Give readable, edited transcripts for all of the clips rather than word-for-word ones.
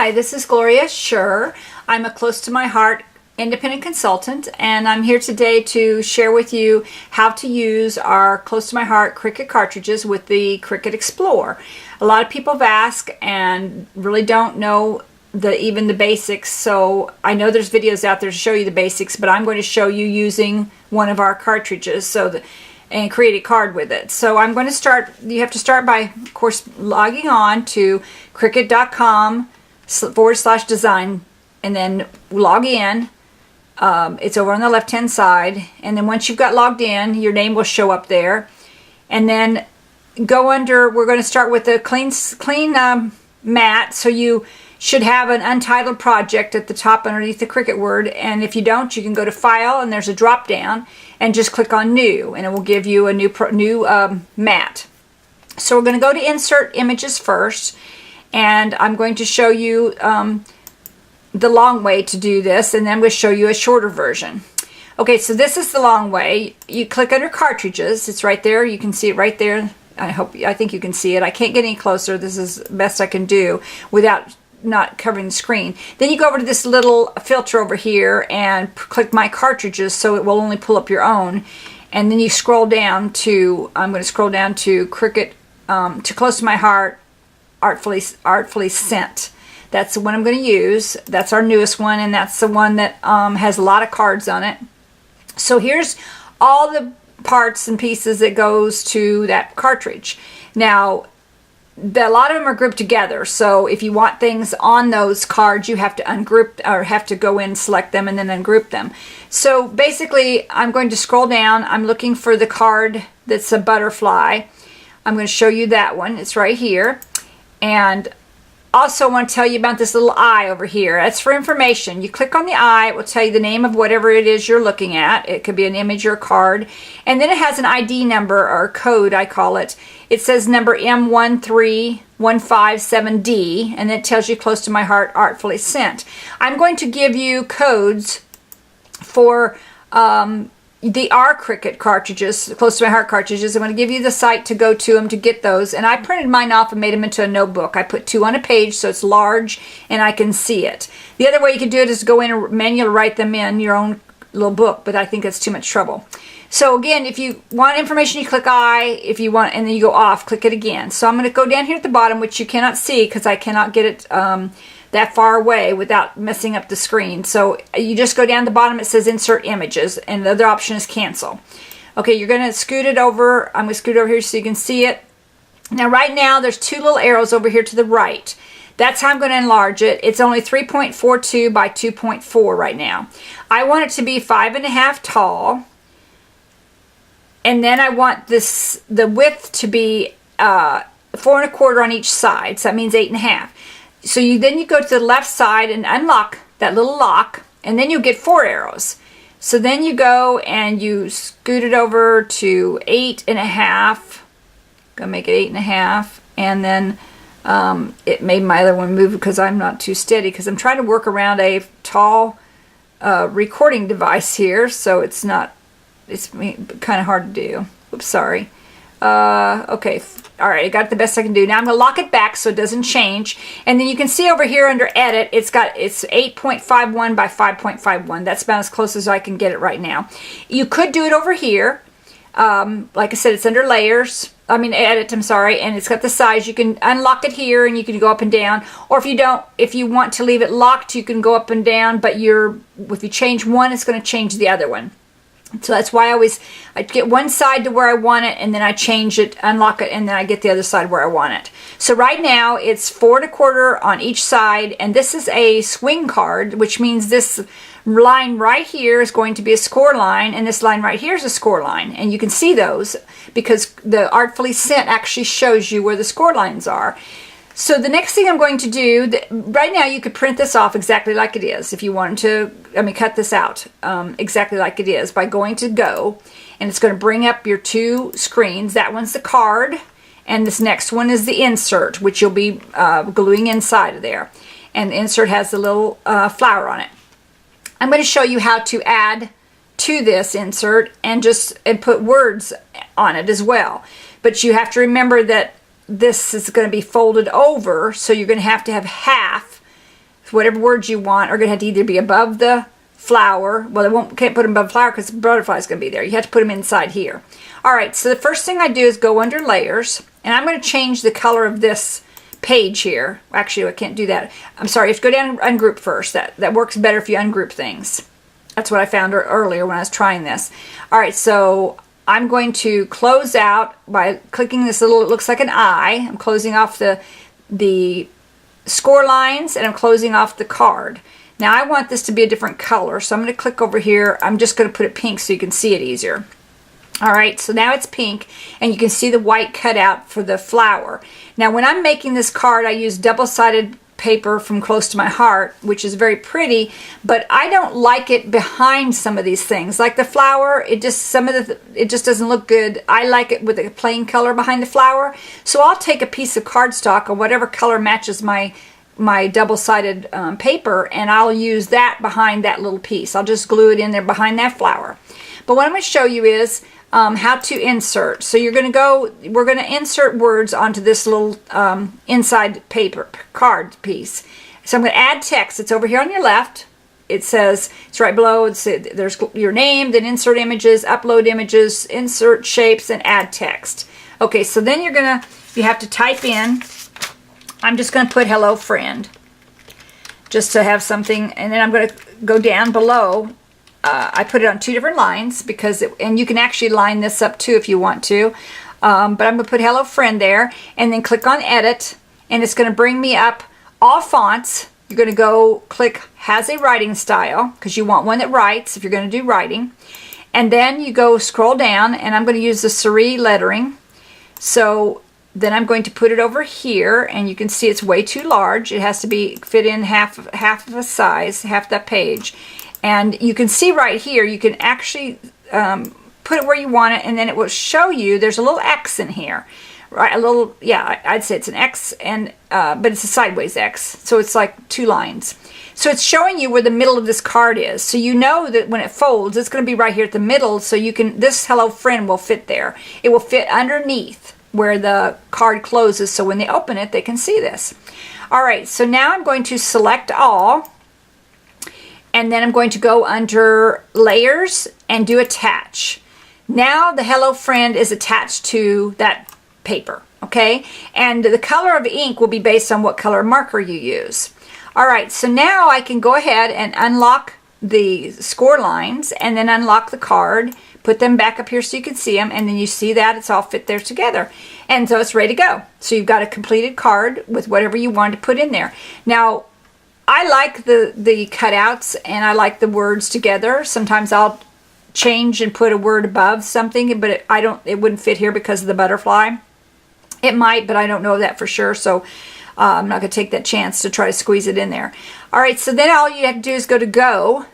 Hi, this is Gloria Schur. I'm a close to my heart independent consultant, and I'm here today to share with you how to use our close to my heart Cricut cartridges with the Cricut Explore. A lot of people have asked and really don't know even the basics, so I know there's videos out there to show you the basics, but I'm going to show you using one of our cartridges and create a card with it. So I'm going to start. You have to start by, of course, logging on to Cricut.com/design and then log in. It's over on the left hand side, and then once you've got logged in, your name will show up there, and then go under. We're going to start with a clean mat, so you should have an untitled project at the top underneath the Cricut word, and if you don't, you can go to File and there's a drop down and just click on New, and it will give you a new mat. So we're going to go to Insert Images first, and I'm going to show you the long way to do this, and then I'm going to show you a shorter version. Okay, so this is the long way. You click under Cartridges. It's right there. You can see it right there. I think you can see it. I can't get any closer. This is the best I can do without not covering the screen. Then you go over to this little filter over here and click My Cartridges, so it will only pull up your own. And then you scroll down to, I'm going to scroll down to Cricut, to Close to My Heart, Artfully Sent. That's the one I'm going to use. That's our newest one, and that's the one that has a lot of cards on it. So here's all the parts and pieces that goes to that cartridge. Now, a lot of them are grouped together, so if you want things on those cards, you have to ungroup, or have to go in, select them, and then ungroup them. So basically, I'm going to scroll down. I'm looking for the card that's a butterfly. I'm going to show you that one. It's right here. And also I want to tell you about this little eye over here. That's for information. You click on the eye, it will tell you the name of whatever it is you're looking at. It could be an image or a card. And then it has an ID number, or code I call it. It says number M13157D, and it tells you Close to My Heart, Artfully Sent. I'm going to give you codes for our Cricut cartridges, Close to My Heart cartridges. I'm going to give you the site to go to them to get those. And I printed mine off and made them into a notebook. I put 2 on a page so it's large and I can see it. The other way you can do it is go in and manually write them in your own little book, but I think that's too much trouble. So again, if you want information, you click I. If you want, and then you go off, click it again. So I'm going to go down here at the bottom, which you cannot see because I cannot get it that far away without messing up the screen. So you just go down the bottom, it says Insert Images, and the other option is Cancel. Okay, you're going to scoot it over. I'm going to scoot over here so you can see it. Now right now there's 2 little arrows over here to the right. That's how I'm going to enlarge it. It's only 3.42 by 2.4 right now. I want it to be 5.5 tall, and then I want the width to be 4.25 on each side, so that means 8.5. So then you go to the left side and unlock that little lock, and then you'll get 4 arrows. So then you go and you scoot it over to 8.5. Gonna make it 8.5, and then it made my other one move because I'm not too steady because I'm trying to work around a tall recording device here, so it's kind of hard to do. Oops, sorry. Okay, all right, I got the best I can do. Now I'm going to lock it back so it doesn't change, and then you can see over here under Edit, it's 8.51 by 5.51. That's about as close as I can get it right now. You could do it over here. Like I said, it's under Layers. Edit, I'm sorry, and it's got the size. You can unlock it here, and you can go up and down. Or if you want to leave it locked, you can go up and down. But if you change one, it's going to change the other one. So that's why I get one side to where I want it, and then I change it, unlock it, and then I get the other side where I want it. So right now it's 4.25 on each side, and this is a swing card, which means this line right here is going to be a score line, and this line right here is a score line. And you can see those because the Artfully Sent actually shows you where the score lines are. So the next thing I'm going to do, right now you could print this off exactly like it is if you wanted to, cut this out exactly like it is by going to Go, and it's going to bring up your 2 screens. That one's the card, and this next one is the insert, which you'll be gluing inside of there. And the insert has the little flower on it. I'm going to show you how to add to this insert and put words on it as well. But you have to remember that this is going to be folded over, so you're going to have half So whatever words you want are going to have to either be above the flower. Well, can't put them above the flower because the butterfly is going to be there. You have to put them inside here. All right, so the first thing I do is go under layers, and I'm going to change the color of this page here. Actually, I can't do that. I'm sorry, you have to go down and ungroup first. That works better if you ungroup things. That's what I found earlier when I was trying this. All right, so I'm going to close out by clicking this little, it looks like an eye. I'm closing off the score lines, and I'm closing off the card. Now I want this to be a different color, so I'm going to click over here. I'm just going to put it pink so you can see it easier. All right, so now it's pink, and you can see the white cutout for the flower. Now when I'm making this card, I use double-sided paper from Close to My Heart, which is very pretty, but I don't like it behind some of these things. Like the flower, it just doesn't look good. I like it with a plain color behind the flower. So I'll take a piece of cardstock or whatever color matches my double-sided paper, and I'll use that behind that little piece. I'll just glue it in there behind that flower. But what I'm going to show you is how to insert. So we're going to insert words onto this little inside paper card piece. So I'm going to add text. It's over here on your left. It says, it's right below, there's your name, then insert images, upload images, insert shapes, and add text. Okay, so then you have to type in, I'm just going to put hello friend, just to have something, and then I'm going to go down below. I put it on 2 different lines and you can actually line this up too if you want to. But I'm going to put hello friend there, and then click on edit, and it's going to bring me up all fonts. You're going to go click has a writing style because you want one that writes if you're going to do writing. And then you go scroll down, and I'm going to use the Suri lettering. So then I'm going to put it over here, and you can see it's way too large. It has to fit in half of a size, half that page. And you can see right here, you can actually put it where you want it, and then it will show you there's a little X in here. Right, I'd say it's an X, and but it's a sideways X, so it's like 2 lines. So it's showing you where the middle of this card is. So you know that when it folds, it's going to be right here at the middle, so this hello friend will fit there. It will fit underneath where the card closes, so when they open it, they can see this. All right, so now I'm going to select all, and then I'm going to go under layers and do attach. Now the hello friend is attached to that paper, okay? And the color of ink will be based on what color marker you use. All right, so now I can go ahead and unlock the score lines, and then unlock the card, put them back up here so you can see them, and then you see that it's all fit there together. And so it's ready to go. So you've got a completed card with whatever you want to put in there. Now, I like the cutouts, and I like the words together. Sometimes I'll change and put a word above something, but it wouldn't fit here because of the butterfly. It might, but I don't know that for sure, so I'm not going to take that chance to try to squeeze it in there. All right, so then all you have to do is go to go,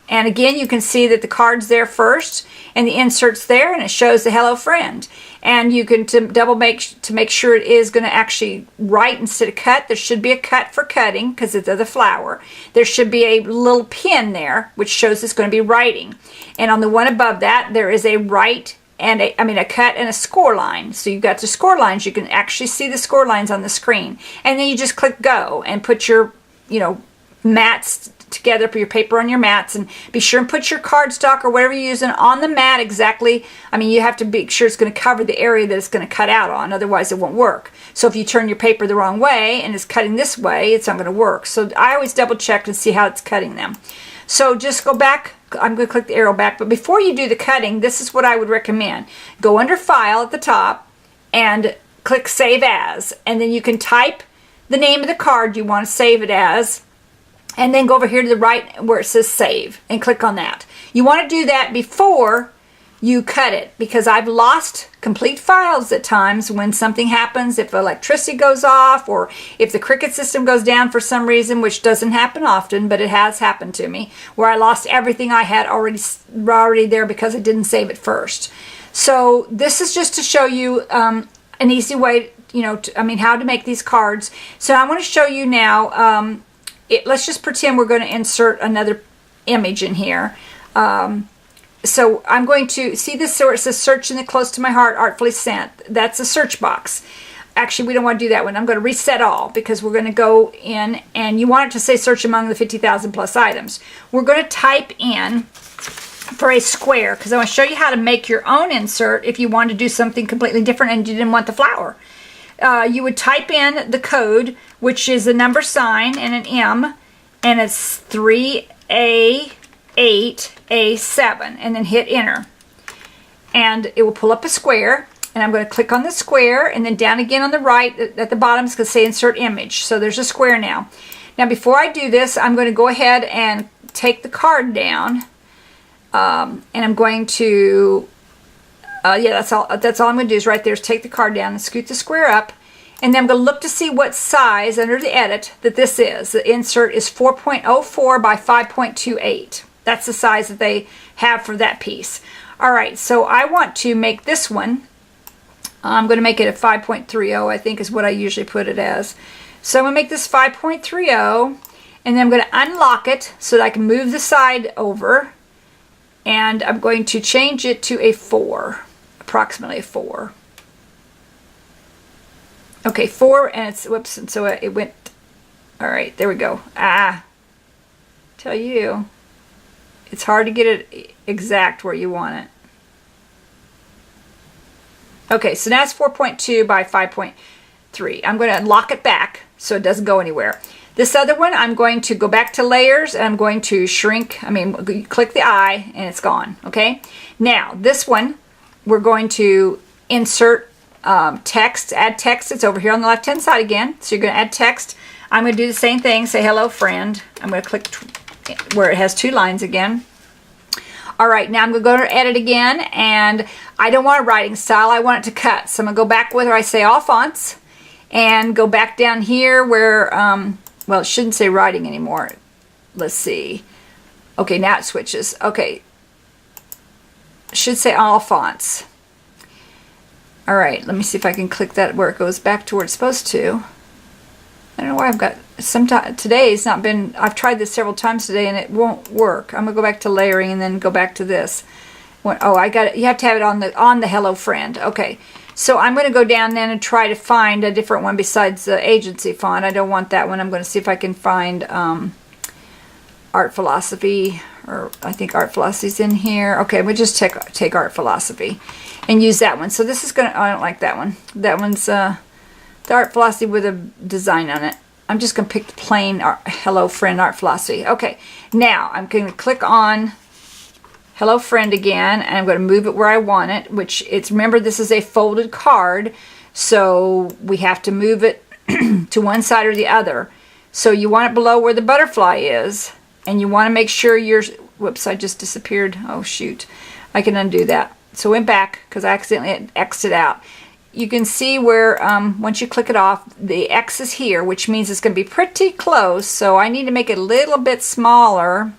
and again you can see that the card's there first, and the insert's there, and it shows the hello friend. And you can to make sure it is going to actually write instead of cut. There should be a cut for cutting because it's the flower. There should be a little pin there which shows it's going to be writing. And on the one above that, there is a write and a cut and a score line. So you've got the score lines. You can actually see the score lines on the screen. And then you just click go and put your, mats together, put your paper on your mats, and be sure and put your cardstock or whatever you're using on the mat exactly. You have to be sure it's going to cover the area that it's going to cut out on, otherwise it won't work. So if you turn your paper the wrong way and it's cutting this way, it's not going to work. So I always double check and see how it's cutting them. So just go back. I'm going to click the arrow back, but before you do the cutting, this is what I would recommend. Go under File at the top and click Save As, and then you can type the name of the card you want to save it as, and then go over here to the right where it says Save and click on that. You want to do that before you cut it, because I've lost complete files at times when something happens, if electricity goes off or if the Cricut system goes down for some reason, which doesn't happen often, but it has happened to me, where I lost everything I had already there because I didn't save it first. So this is just to show you an easy way, how to make these cards. So I want to show you now, let's just pretend we're going to insert another image in here. So I'm going to see this where it says search in the Close to My Heart Artfully Sent. That's a search box. actually we don't want to do that one. I'm going to reset all because we're going to go in and you want it to say search among the 50,000 plus items. We're going to type in for a square because I want to show you how to make your own insert if you want to do something completely different and you didn't want the flower. You would type in the code, which is a number sign and an M, and it's 3A8A7, and then hit enter. And it will pull up a square, and I'm going to click on the square, and then down again on the right at the bottom it's going to say insert image. So there's a square now. Now before I do this, I'm going to go ahead and take the card down, and I'm going to yeah, that's all I'm going to do is right there is take the card down and scoot the square up. And then I'm going to look to see what size under the edit that this is. The insert is 4.04 by 5.28. That's the size that they have for that piece. All right, so I want to make this one. I'm going to make it a 5.30, I think is what I usually put it as. So I'm going to make this 5.30, and then I'm going to unlock it so that I can move the side over. And I'm going to change it to a 4. Approximately a 4. Okay, 4, and it's, whoops, and so it went, all right, there we go. Tell you, it's hard to get it exact where you want it. Okay, so now it's 4.2 by 5.3. I'm going to lock it back so it doesn't go anywhere. This other one, I'm going to go back to layers and I'm going to shrink, click the eye and it's gone, okay? Now, this one, we're going to insert text, add text. It's over here on the left-hand side again. So you're going to add text. I'm going to do the same thing, say hello friend. I'm going to click where it has 2 lines again. All right, now I'm going to go to edit again, and I don't want a writing style. I want it to cut. So I'm going to go back where I say all fonts and go back down here where, well, it shouldn't say writing anymore. Let's see. Okay, now it switches. Okay. It should say all fonts. All right, let me see if I can click that where it goes back to where it's supposed to. I don't know why I've got, today it's not been, I've tried this several times today and it won't work. I'm going to go back to layering and then go back to this. Oh, I got it. You have to have it on the hello friend. Okay. So I'm going to go down then and try to find a different one besides the agency font. I don't want that one. I'm going to see if I can find Art Philosophy, or I think Art Philosophy's in here. Okay, we'll just take Art Philosophy and use that one. So this is going to, I don't like that one. That one's the Art Philosophy with a design on it. I'm just going to pick the plain Hello Friend Art Philosophy. Okay, now I'm going to click on Hello Friend again, and I'm going to move it where I want it, which it's, remember this is a folded card, so we have to move it to one side or the other. So you want it below where the butterfly is, and you want to make sure you're, whoops, I just disappeared. Oh shoot, I can undo that. So I went back because I accidentally X'd it out. You can see where once you click it off, the X is here, which means it's going to be pretty close, so I need to make it a little bit smaller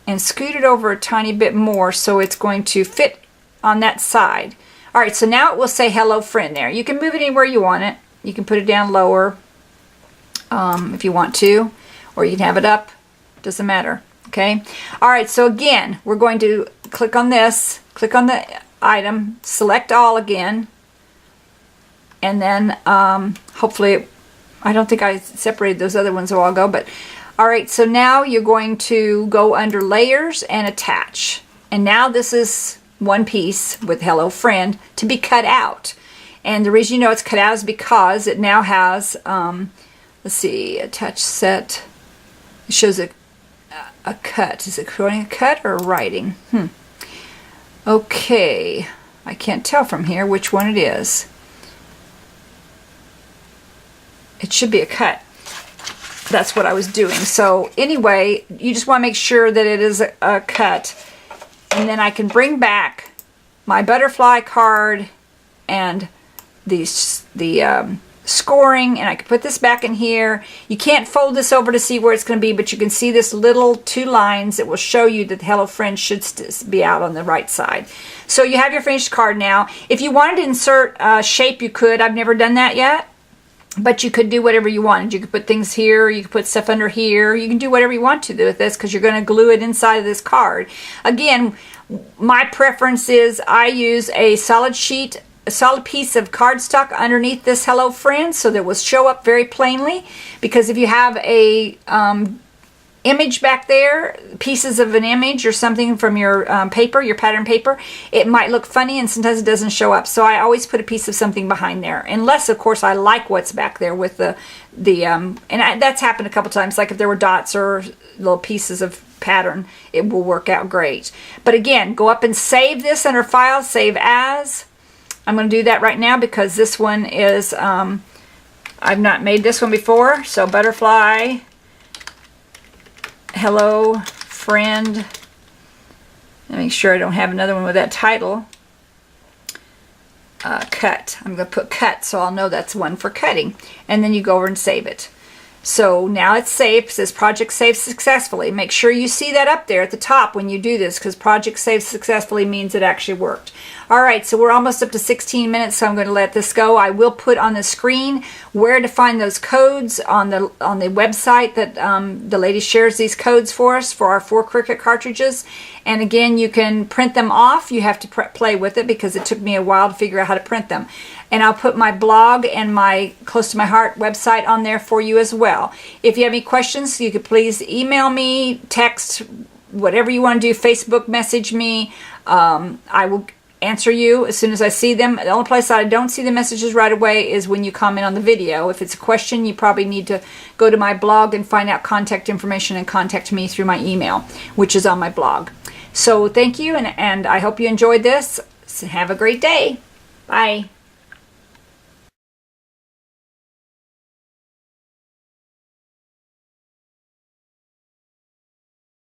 and scoot it over a tiny bit more so it's going to fit on that side. Alright, so now it will say hello friend there. You can move it anywhere you want it. You can put it down lower if you want to, or you can have it up. Doesn't matter. Okay? Alright, so again, we're going to click on this, click on the item, select all again, and then hopefully, I don't think I separated those other ones a while ago, but alright, so now you're going to go under layers and attach. And now this is one piece with hello friend to be cut out. And the reason you know it's cut out is because it now has, let's see, attach set. It shows a cut. Is it showing a cut or writing? Okay, I can't tell from here which one it is. It should be a cut. That's what I was doing. So anyway, you just want to make sure that it is a cut. And then I can bring back my butterfly card and the scoring, and I can put this back in here. You can't fold this over to see where it's going to be, but you can see this little 2 lines that will show you that the hello friend should be out on the right side. So you have your finished card now. If you wanted to insert a shape, you could. I've never done that yet. But you could do whatever you wanted. You could put things here, you could put stuff under here. You can do whatever you want to do with this because you're going to glue it inside of this card. Again, my preference is I use a solid sheet solid piece of cardstock underneath this Hello Friend so that it will show up very plainly, because if you have a image back there, pieces of an image or something from your paper, your pattern paper, it might look funny and sometimes it doesn't show up. So I always put a piece of something behind there, unless of course I like what's back there with that's happened a couple times, like if there were dots or little pieces of pattern, it will work out great. But again, go up and save this under File, Save As. I'm going to do that right now because this one is, I've not made this one before. So Butterfly, Hello Friend. Let me make sure I don't have another one with that title. Cut. I'm going to put cut so I'll know that's one for cutting. And then you go over and save it. So now it's saved. It says project saved successfully. Make sure you see that up there at the top when you do this, because project saved successfully means it actually worked. Alright, so we're almost up to 16 minutes, so I'm going to let this go. I will put on the screen where to find those codes on the website that the lady shares these codes for us for our 4 Cricut cartridges. And again, you can print them off. You have to play with it because it took me a while to figure out how to print them. And I'll put my blog and my Close to My Heart website on there for you as well. If you have any questions, you could please email me, text, whatever you want to do, Facebook message me. I will answer you as soon as I see them. The only place I don't see the messages right away is when you comment on the video. If it's a question, you probably need to go to my blog and find out contact information and contact me through my email, which is on my blog. So thank you, and I hope you enjoyed this. Have a great day. Bye.